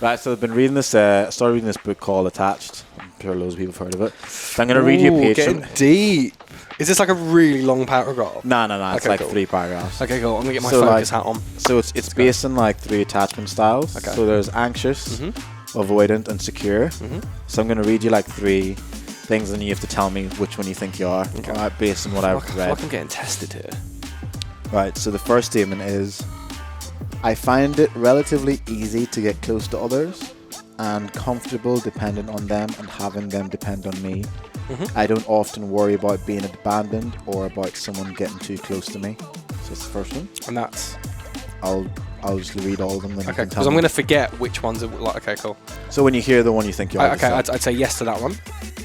Right, so I've been reading this. Started reading this book called Attached. I'm sure loads of people have heard of it. So I'm going to read you a page. Getting deep. Is this like a really long paragraph? No. It's Okay, like cool. 3 paragraphs. Okay, cool. I'm gonna get my So, focus hat on. So it's based on like 3 attachment styles. Okay. So there's anxious, avoidant, and secure. So I'm going to read you like 3 things, and you have to tell me which one you think you are. Okay. Alright, based on what I I've feel read. like I'm getting tested here. Right. So the first statement is, I find it relatively easy to get close to others and comfortable depending on them and having them depend on me. I don't often worry about being abandoned or about someone getting too close to me. So that's the first one. And that's I'll just read all of them. Then you okay, can tell because I'm me. gonna forget which ones are like. Okay, cool. So when you hear the one you think you are, Okay, I'd say yes to that one.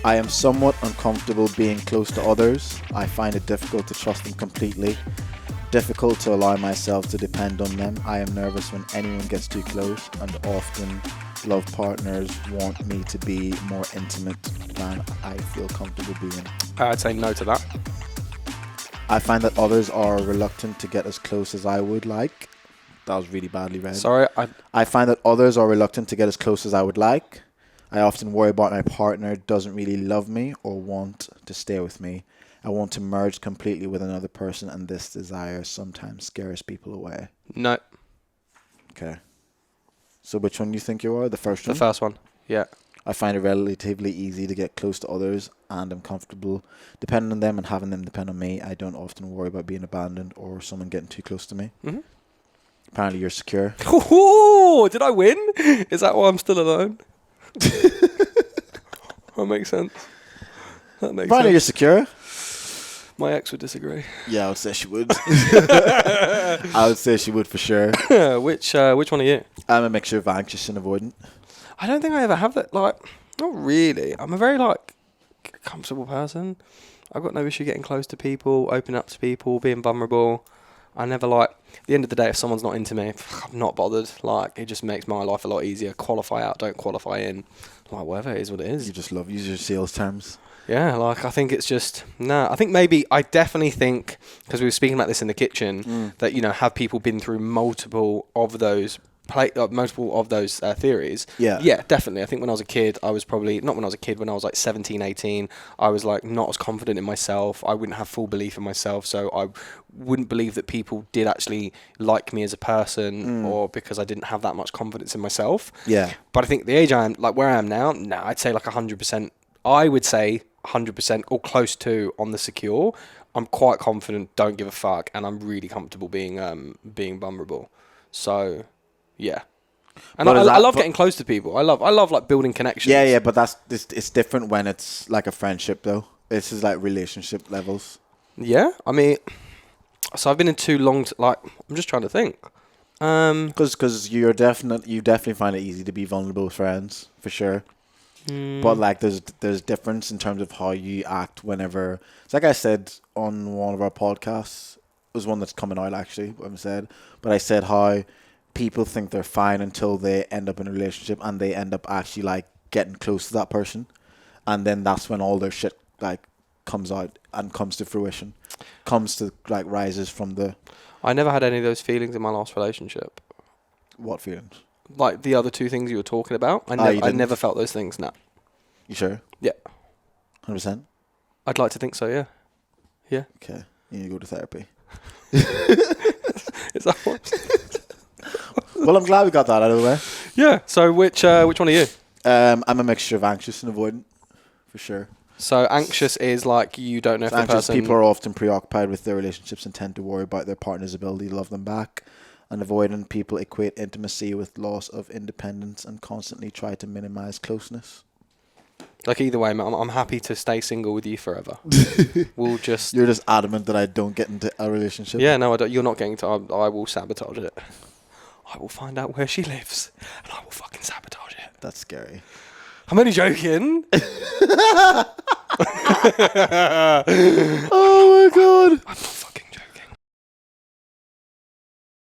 I am somewhat uncomfortable being close to others. I find it difficult to trust them completely. Difficult to allow myself to depend on them. I am nervous when anyone gets too close, and often love partners want me to be more intimate than I feel comfortable being. I'd say no to that. I find that others are reluctant to get as close as I would like. That was really badly read. Sorry, I find that others are reluctant to get as close as I would like. I often worry about my partner doesn't really love me or want to stay with me. I want to merge completely with another person, and this desire sometimes scares people away. no. Okay. So which one do you think you are? The first one? The first one. Yeah. I find it relatively easy to get close to others, and I'm comfortable depending on them and having them depend on me. I don't often worry about being abandoned or someone getting too close to me. Apparently you're secure. Ooh, did I win? Is that why I'm still alone? That makes sense. Apparently you're secure. My ex would disagree. Yeah, I would say she would. I would say she would for sure. Which one are you? I'm a mixture of anxious and avoidant. I don't think I ever have that. Like, not really. I'm a very comfortable person. I've got no issue getting close to people, opening up to people, being vulnerable. I never at the end of the day, if someone's not into me, I'm not bothered. Like, it just makes my life a lot easier. Qualify out, don't qualify in. Like, whatever it is what it is. You just love use your sales terms. Yeah, I think it's just I think I definitely think, because we were speaking about this in the kitchen, that have people been through multiple of those theories. Yeah, definitely. I think when I was a kid, I was probably not when I was a kid. When I was like 17, 18, I was like not as confident in myself. I wouldn't have full belief in myself, so I wouldn't believe that people did actually like me as a person, or because I didn't have that much confidence in myself. Yeah. But I think the age I am, like where I am now, I'd say like 100%. I would say 100% or close to on the secure. I'm quite confident, don't give a fuck, and I'm really comfortable being vulnerable. So, yeah. And I love getting close to people. I love like building connections. Yeah, but it's different when it's like a friendship though. This is like relationship levels. Yeah, I mean, so I've been in too long. I'm just trying to think. Because you definitely find it easy to be vulnerable with friends for sure. But like there's difference in terms of how you act whenever. It's like I said on one of our podcasts. It was one that's coming out actually. I said how people think they're fine until they end up in a relationship and they end up actually like getting close to that person, and then that's when all their shit like comes out and comes to fruition, rises from the. I never had any of those feelings in my last relationship. What feelings? Like the other 2 things you were talking about. I never felt those things. No. You sure? Yeah. 100%? I'd like to think so, yeah. Yeah. Okay. You need to go to therapy. Is that what? Well, I'm glad we got that out of the way. Yeah. So which one are you? I'm a mixture of anxious and avoidant, for sure. So anxious is like you don't know if the person... People are often preoccupied with their relationships and tend to worry about their partner's ability to love them back. And avoidant people equate intimacy with loss of independence and constantly try to minimize closeness. Like either way, I'm happy to stay single with you forever. We'll just... You're just adamant that I don't get into a relationship? Yeah, no, I don't. You're not getting to... I will sabotage it. I will find out where she lives and I will fucking sabotage it. That's scary. I'm only joking. Oh my god.